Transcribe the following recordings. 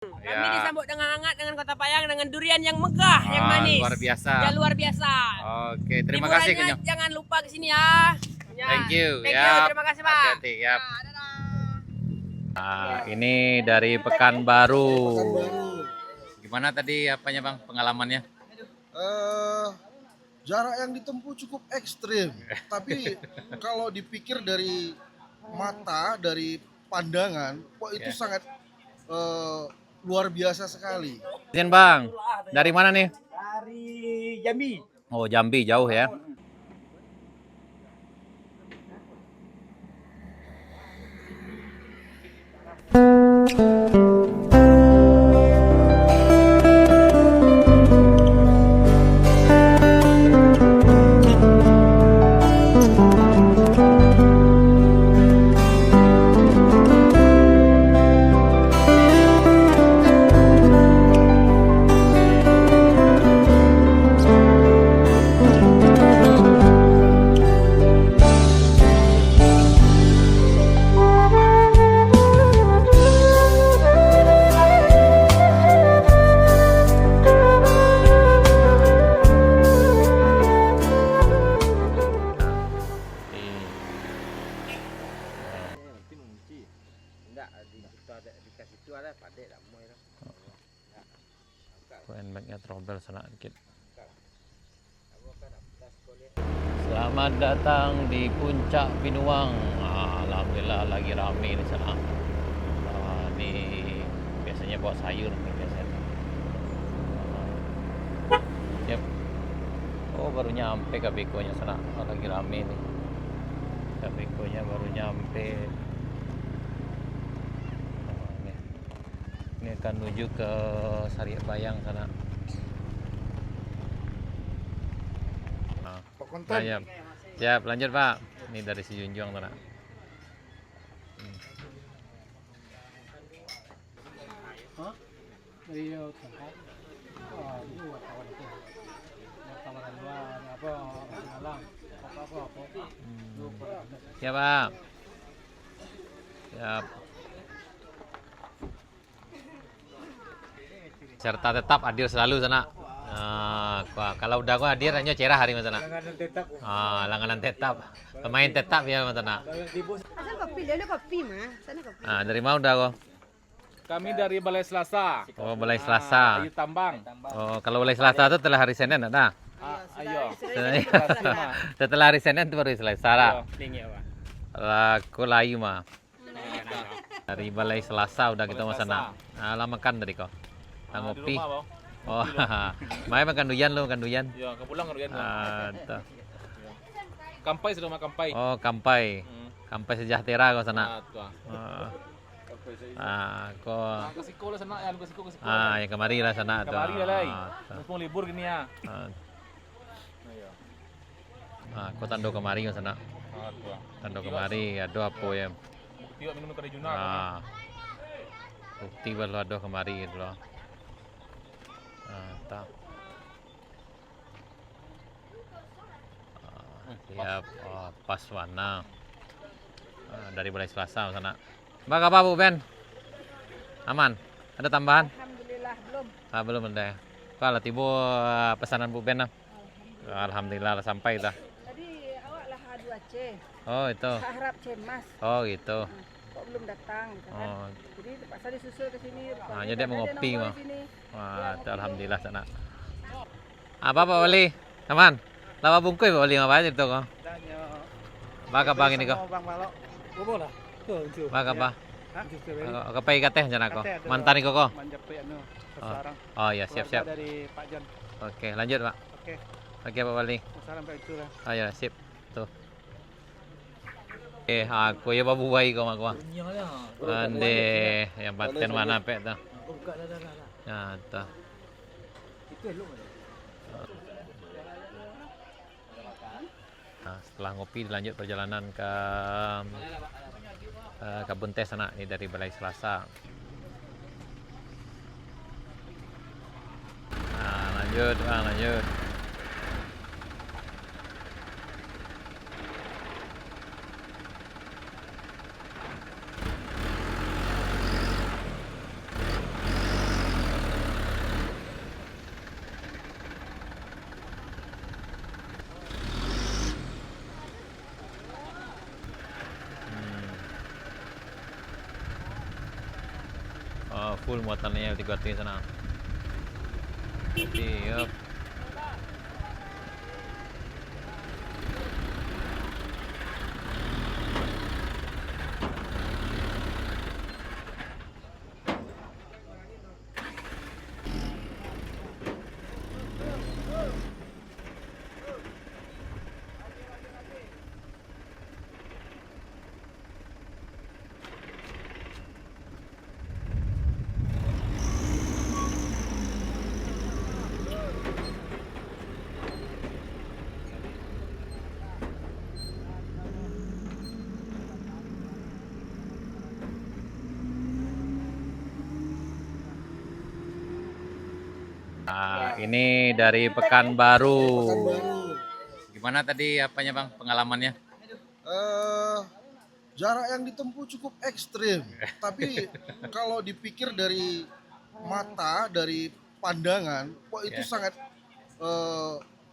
Kami Ya. disambut dengan hangat dengan Kota Payang dengan durian yang megah, yang manis. Luar biasa. Ya luar biasa. Oke, terima kasih Liburannya Kenyo. jangan lupa ke sini ya. Ya. Thank you. Thank you. Yap. Terima kasih, Pak. Hati-hati, yap. Ya, dadah. Nah, ini dari Pekanbaru. Gimana tadi apanya Bang pengalamannya? Jarak yang ditempuh cukup ekstrim, tapi kalau dipikir dari mata, dari pandangan, kok itu Ya. sangat luar biasa sekali. Izin Bang, dari mana nih? Dari Jambi. Oh, Jambi jauh ya. Handbagnya trouble sana dikit. Selamat datang di Puncak Pinuang. Alhamdulillah lagi rame di sana. Ini biasanya bawa sayur nih biasanya. Yep. Oh baru nyampe Kabeko-nya sana. Lagi rame nih. Kabeko-nya baru nyampe. Ini akan menuju ke Sariak Bayang sana. Nah, ya. Siap, lanjut Pak. Ini dari si Junjung sana. Siap Pak. Siap. Serta tetap hadir selalu sana. Kalau udah gua hadir hanya cerah hari mana. Langganan tetap. Pemain tetap ya mana. Sana kopi, dia ada kopi mah. Sana kopi. Dari mana udah gua? Kami dari Balai Selasa. Oh, Balai Selasa. Ayu Tambang. Oh, kalau Balai Selasa itu setelah hari Senin ada. Ayo. Setelah hari Senin itu baru Selasa. Aku layu mah. Dari Balai Selasa udah kita mau sana. Lah makan tadi kok. Ngopi. Oh, main makan duyan lu, makan duyan. Ya, ke pulang kan. Tuh. Kampai sudah makan kampai. Oh, Kampai. Kampai sejahtera kau sana. Kau. Ke Siko lah sana, ya ke Siko. Yang kemari lah sana tuh. Kamari lah. Mumpung libur gini ya. Kau tando kemari kau sana. Tando kemari, ada apa ya? Bukti minum ke regional. Bukti baru ada kemari gitu loh. Tak. Siap. Pas warna. Dari Balai Selasa sana. Mbak apa Bu Ben? Aman? Ada tambahan? Alhamdulillah belum. Belum ada ya. Kalau tiba pesanan Bu Ben lah. Alhamdulillah sampai dah. Tadi awak lah H2C. Oh itu. Harap cemas. Oh gitu. Kok belum datang gitu kan. Oh. Jadi terpaksa disusul ke sini. Jadi dia mau ngopi mah. Sini. Wah, alhamdulillah sana. Apa Pak Wali? Teman. Lama bungkus Pak Wali apa aja itu kok? Baka bang ini kok. Bang Malok. Bobo lah. Tuh. Baka apa? Kapai kateh jana kok. Mantan iko kok. Oh ya siap. Dari Pak Jon. Oke, lanjut Pak. Oke Pak Wali. Salam Pak Itu lah. Oh ya, sip. Tuh. Aku ya babu bayi kau mak. Ande yang baten mana pek tuh. Ya, tuh. Nah, setelah ngopi dilanjut perjalanan ke Kebun Teh sana ini dari Balai Selasa. Nah, lanjut. full muatannya L3T sana. Siap. Nah, ini dari Pekanbaru. Gimana tadi apanya Bang pengalamannya? Jarak yang ditempuh cukup ekstrim, tapi kalau dipikir dari mata, dari pandangan, kok itu sangat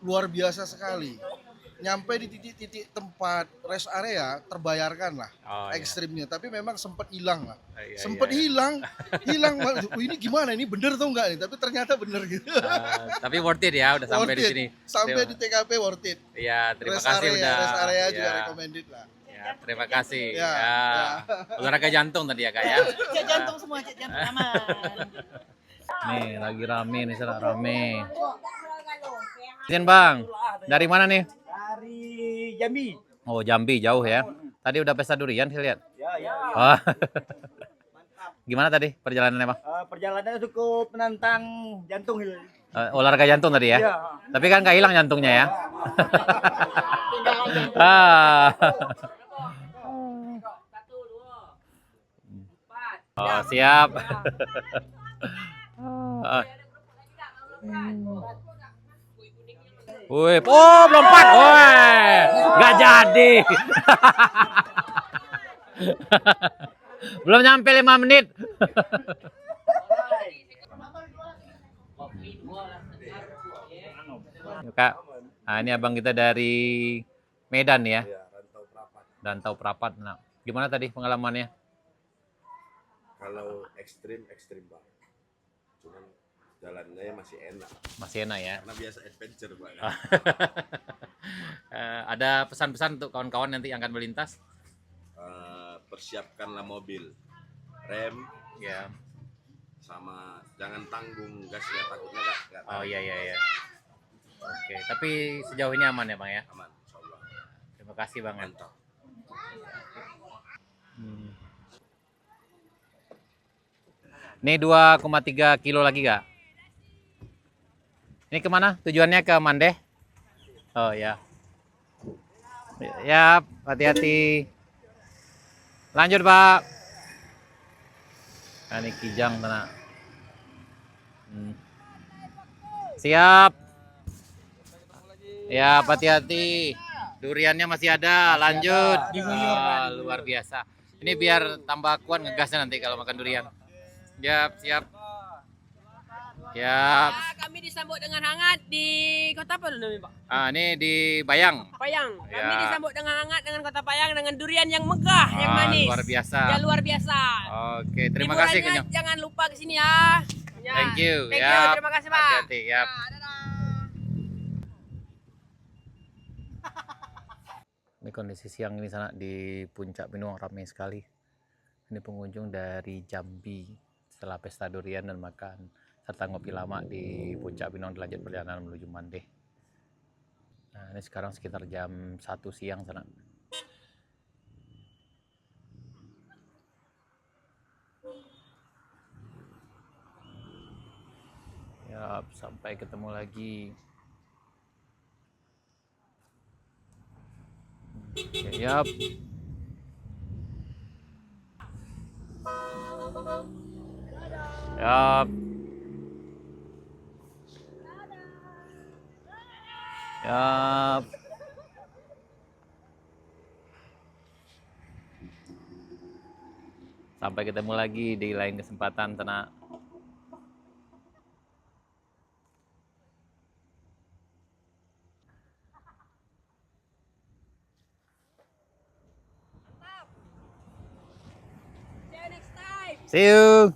luar biasa sekali. Nyampe di titik-titik tempat rest area terbayarkan lah ekstrimnya, tapi memang sempat hilang lah, sempat hilang. Ini gimana, ini bener atau enggak nih, tapi ternyata bener gitu. Tapi worth it ya udah sampai di sini. Sampai di TKP worth it. Iya, terima kasih udah. Rest area juga recommended lah. Ya, terima kasih. Ya, Olahraga jantung tadi ya Kak ya. Cek jantung semua, cek jantung aman. Nih lagi rame nih, sangat rame. Izin Bang, dari mana nih? Dari Jambi. Oh Jambi, jauh ya. Tadi udah pesta durian sih lihat. Ya. Oh. Gimana tadi perjalanannya Bang? Perjalanannya cukup menantang jantung itu. Olahraga jantung tadi ya? Iya. Tapi kan nggak hilang jantungnya ya? Tinggal aja. Oh siap. Wih, oh melompat, woi, nggak jadi. Belum nyampe 5 menit. Kak, nah ini abang kita dari Medan ya? Rantau Prapat. Nah, gimana tadi pengalamannya? Kalau ekstrim Pak, cuman jalannya masih enak. Masih enak ya? Karena biasa adventure Pak. Ada pesan-pesan untuk kawan-kawan nanti yang akan melintas? Persiapkanlah mobil, rem, Ya. sama jangan tanggung gasnya, takutnya nggak Oh iya. Oke, tapi sejauh ini aman ya Bang ya? aman, insyaallah. Terima kasih Bang. Mantap. Ini 2,3 kilo lagi Kak? Ini kemana? Tujuannya ke Mandeh? Oh ya. Ya, hati-hati. Lanjut Pak. Nah, ini Kijang kena. Siap. Ya, hati-hati. Duriannya masih ada. Lanjut. Luar biasa. Ini biar tambah kuat ngegasnya nanti kalau makan durian. Siap. Ya, kami disambut dengan hangat di kota apa namanya Pak? Ini di Bayang. Payang. Kami Ya. disambut dengan hangat dengan kota Payang dengan durian yang megah, yang manis. Luar biasa. Ya luar biasa. Oke, terima kasih Liburannya Kenyang. jangan lupa kesini ya. Thank you. Thank you, Yap. terima kasih Pak. Hati-hati, yap. Ya, dadah. Ini kondisi siang ini sana di Puncak Pinuang ramai sekali. Ini pengunjung dari Jambi setelah pesta durian dan makan serta ngopi lama di Puncak Pinuang dilanjut perjalanan menuju Mandeh. Nah, ini sekarang sekitar jam 1 siang sana. Yap, sampai ketemu lagi. Yap. Yap. Yap. Sampai ketemu lagi di lain kesempatan, Tenak. See you next time. See you.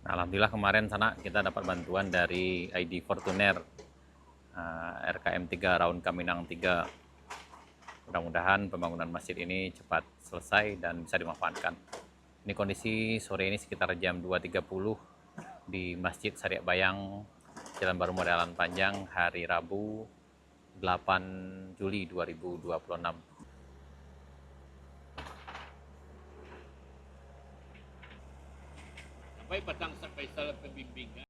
Alhamdulillah kemarin sana kita dapat bantuan dari ID Fortuner RKM 3 Raun Kaminang 3. Mudah-mudahan pembangunan masjid ini cepat selesai dan bisa dimanfaatkan. Ini kondisi sore ini sekitar jam 2.30 di Masjid Syariat Bayang, Jalan Baru Modalan Panjang, hari Rabu 8 Juli 2026. Sampai Batang Faisal pembimbing